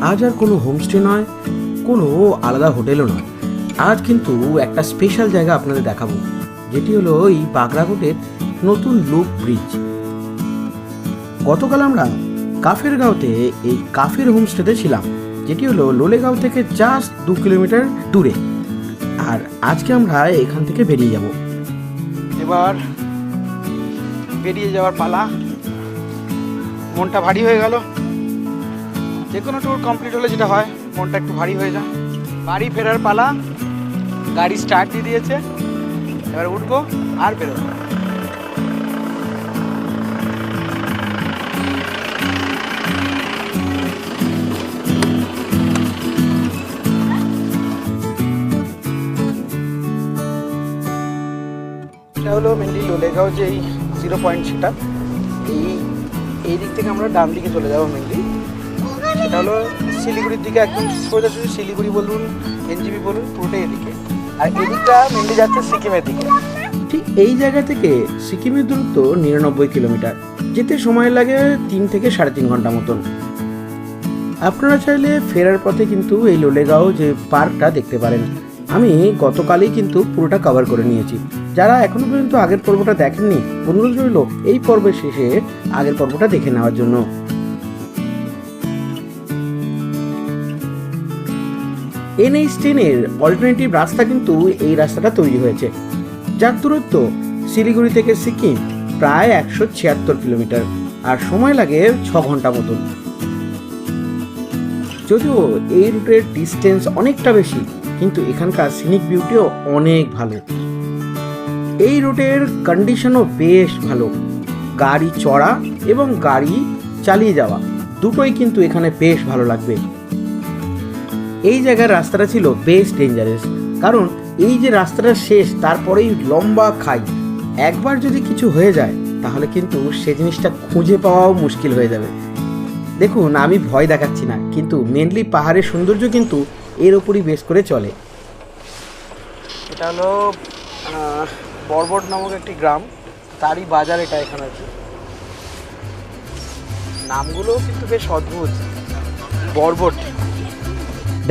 আজ আর কোনো হোমস্টে নয়, কোনো আলাদা হোটেলও নয়। আজ কিন্তু একটা স্পেশাল জায়গা আপনাদের দেখাবো, যেটি হলো এই বাগরাকোটের নতুন লুপ ব্রিজ। গতকাল আমরা কাফের গাঁওতে এই কাফের হোমস্টেতে ছিলাম, যেটি হলো লোলেগাঁও থেকে জাস্ট 2 কিলোমিটার দূরে। আর আজকে আমরা এখান থেকে বেরিয়ে যাব। এবার বেরিয়ে যাওয়ার পালা। মনটা ভারী হয়ে গেল। যে কোনো ট্যুর কমপ্লিট হলে যেটা হয়, মনটা একটু ভারী হয়ে যায়। বাড়ি ফেরার পালা। গাড়ি স্টার্ট দিয়ে দিয়েছে, এবার উঠবো আর বেরোবো। এটা হলো মেনলি লোলেগাঁও যে এই 0 পয়েন্ট, সেটা এই দিক থেকে আমরা ডান দিকে চলে যাবো মেনলি। সেটা হলো শিলিগুড়ির দিকে, একদম সোজাসুজি শিলিগুড়ি বলুন, এনজিবি বলুন, পুরোটাই এদিকে। আর এদিকটা মেনলি যাচ্ছে সিকিমের দিকে। ঠিক এই জায়গা থেকে সিকিমের দূরত্ব 99 কিলোমিটার, যেতে সময় লাগে 3 থেকে 3.5 ঘন্টা মতন। আপনারা চাইলে ফেরার পথে কিন্তু এই লোলেগাঁও যে পার্কটা দেখতে পারেন। আমি গতকালই কিন্তু পুরোটা কভার করে নিয়েছি। যারা এখনো পর্যন্ত আগের পর্বটা দেখেননি, অনুরোধ রইল এই পর্বের শেষে আগের পর্বটা দেখে নেওয়ার জন্য। NH10 এর অল্টারনেটিভ রাস্তা কিন্তু এই রাস্তাটা তৈরি হয়েছে, যার দূরত্ব শিলিগুড়ি থেকে সিকিম প্রায় 176 কিলোমিটার, আর সময় লাগে 6 ঘন্টা মতন। যদিও এই রুটের ডিস্টেন্স অনেকটা বেশি, কিন্তু এখানকার সিনিক বিউটিও অনেক ভালো। এই রুটের কন্ডিশনও বেশ ভালো। গাড়ি চড়া এবং গাড়ি চালিয়ে যাওয়া দুটোই কিন্তু এখানে বেশ ভালো লাগবে। এই জায়গার রাস্তাটা ছিল বেশ ডেঞ্জারাস, কারণ এই যে রাস্তাটা শেষ, তারপরেই লম্বা খাই। একবার যদি কিছু হয়ে যায় তাহলে কিন্তু সে জিনিসটা খুঁজে পাওয়াও মুশকিল হয়ে যাবে। দেখুন, আমি ভয় দেখাচ্ছি না, কিন্তু মেনলি পাহাড়ের সৌন্দর্য কিন্তু এর ওপরই বেশ করে চলে। এটা হলো বরবট নামক একটি গ্রাম, তারই বাজার এটা এখানে আছে। নামগুলোও কিন্তু বেশ অদ্ভুত। বরবট।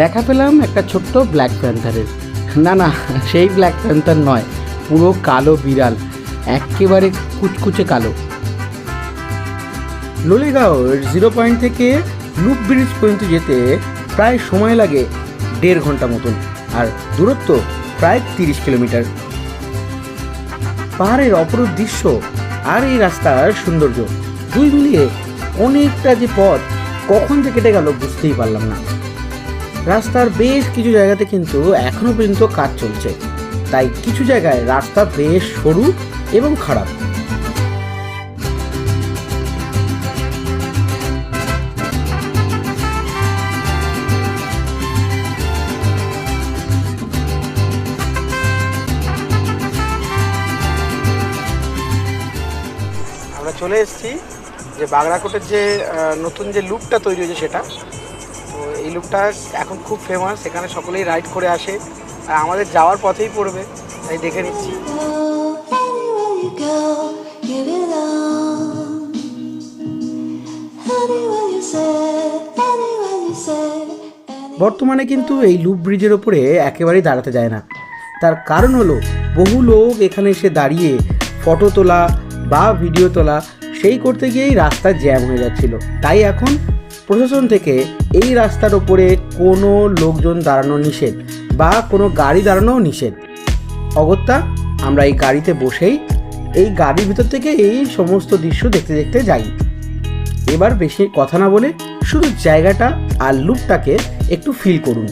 দেখা পেলাম একটা ছোট্ট ব্ল্যাক প্যান্থারের। না, সেই ব্ল্যাক প্যান্থার নয়, পুরো কালো বিড়াল, একেবারে কুচকুচে কালো। লোলেগাঁওয়ের 0 পয়েন্ট থেকে লুপ ব্রিজ পর্যন্ত যেতে প্রায় সময় লাগে 1.5 ঘন্টা মতন, আর দূরত্ব প্রায় 30 কিলোমিটার। পাহাড়ের অপরূপ দৃশ্য আর এই রাস্তার সৌন্দর্য দুই মিলিয়ে অনেকটা যে পথ কখন যে কেটে গেল বুঝতেই পারলাম না। রাস্তার বেশ কিছু জায়গাতে কিন্তু এখনো পর্যন্ত কাজ চলছে, তাই কিছু জায়গায় রাস্তা বেশ সরু এবং খারাপ। আমরা চলে এসেছি যে বাগরাকোটের যে নতুন যে লুপটা তৈরি হয়েছে সেটা। তো এই লুপটা এখন খুব ফেমাস, এখানে সকলেই রাইড করে আসে, আর আমাদের যাওয়ার পথেই পড়বে, তাই দেখে নিচ্ছি। বর্তমানে কিন্তু এই লুপ ব্রিজের ওপরে একেবারেই দাঁড়াতে যায় না। তার কারণ হলো বহু লোক এখানে এসে দাঁড়িয়ে ফটো তোলা বা ভিডিও তোলা সেই করতে গিয়েই রাস্তা জ্যাম হয়ে যাচ্ছিল। তাই এখন প্রশাসন থেকে এই রাস্তার ওপরে কোনো লোকজন দাঁড়ানো নিষেধ বা কোনো গাড়ি দাঁড়ানোও নিষেধ। অগত্যা আমরা এই গাড়িতে বসেই এই গাড়ির ভিতর থেকে এই সমস্ত দৃশ্য দেখতে দেখতে যাই। এবার বেশি কথা না বলে শুধু জায়গাটা আর লুপটাকে একটু ফিল করুন।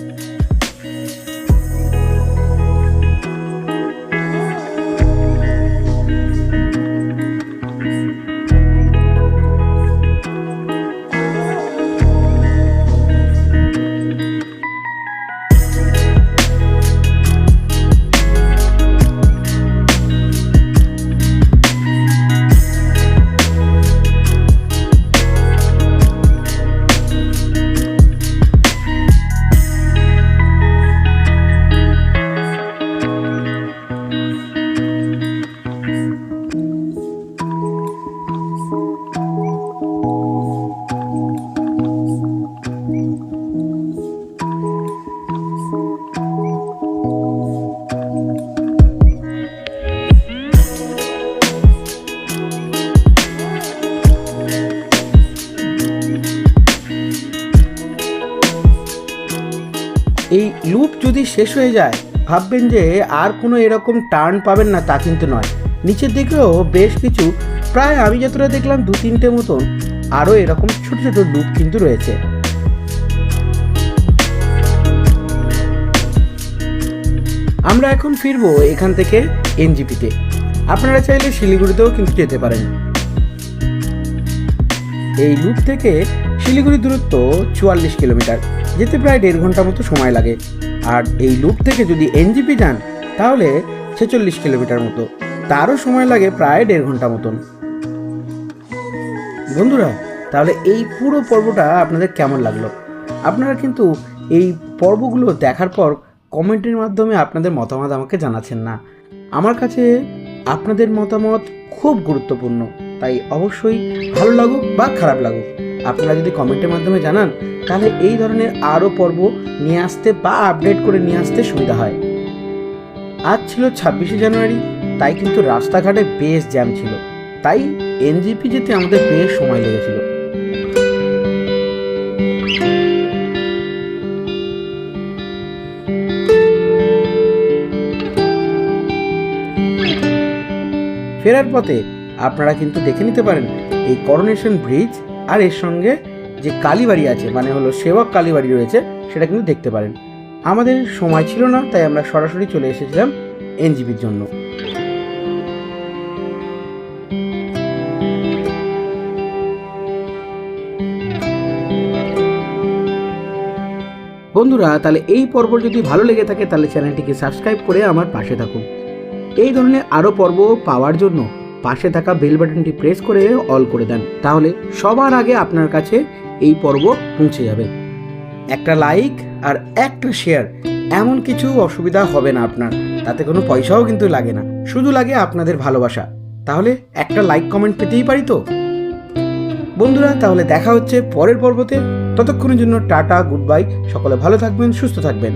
এই লুপ যদি শেষ হয়ে যায় ভাববেন যে আর কোনো এরকম টার্ন পাবেন না, তা কিন্তু নয়। নিচের দিকেও বেশ কিছু, প্রায় আমি যতটা দেখলাম 2-3টে মতন আরও এরকম ছোট ছোট লুপ কিন্তু রয়েছে। আমরা এখন ফিরবো এখান থেকে এনজিপিতে। আপনারা চাইলে শিলিগুড়িতেও কিন্তু যেতে পারেন। এই লুপ থেকে শিলিগুড়ির দূরত্ব 44 কিলোমিটার, যেতে প্রায় 1.5 ঘন্টা মতো সময় লাগে। আর এই লুপ থেকে যদি এনজিপি যান তাহলে 46 কিলোমিটার মতো, তারও সময় লাগে প্রায় 1.5 ঘন্টা মতন। বন্ধুরা, তাহলে এই পুরো পর্বটা আপনাদের কেমন লাগলো? আপনারা কিন্তু এই পর্বগুলো দেখার পর কমেন্টের মাধ্যমে আপনাদের মতামত আমাকে জানাচ্ছেন না। আমার কাছে আপনাদের মতামত খুব গুরুত্বপূর্ণ, তাই অবশ্যই ভালো লাগুক বা খারাপ লাগুক, আপনারা যদি কমেন্টের মাধ্যমে জানান তাহলে এই ধরনের আরও পর্ব নিয়ে আসতে বা আপডেট করে নিয়ে আসতে সুবিধা হয়। আজ ছিল 26শে জানুয়ারি, তাই কিন্তু রাস্তাঘাটে বেশ জ্যাম ছিল, তাই এনজিপি যেতে আমাদের বেশ সময় লেগেছিল। ফেরার পথে আপনারা কিন্তু দেখে নিতে পারেন এই করোনেশন ব্রিজ, আর এর সঙ্গে যে কালীবাড়ি আছে, মানে হলো সেবক কালীবাড়ি রয়েছে, সেটা কিন্তু দেখতে পারেন। আমাদের সময় ছিল না, তাই আমরা সরাসরি চলে এসেছিলাম এনজিপির জন্য। বন্ধুরা, তাহলে এই পর্ব যদি ভালো লেগে থাকে তাহলে চ্যানেলটিকে সাবস্ক্রাইব করে আমার পাশে থাকুন। এই ধরনের আরও পর্ব পাওয়ার জন্য পাশে থাকা বেল বাটনটি প্রেস করে অল করে দেন, তাহলে সবার আগে আপনার কাছে এই পর্ব পৌঁছে যাবে। একটা লাইক আর একটা শেয়ার, এমন কিছু অসুবিধা হবে না আপনার, তাতে কোনো পয়সাও কিন্তু লাগে না, শুধু লাগে আপনাদের ভালোবাসা। তাহলে একটা লাইক কমেন্ট পেতেই পারি তো। বন্ধুরা, তাহলে দেখা হচ্ছে পরের পর্বতে। ততক্ষণের জন্য টাটা, গুড বাই, সকলে ভালো থাকবেন, সুস্থ থাকবেন।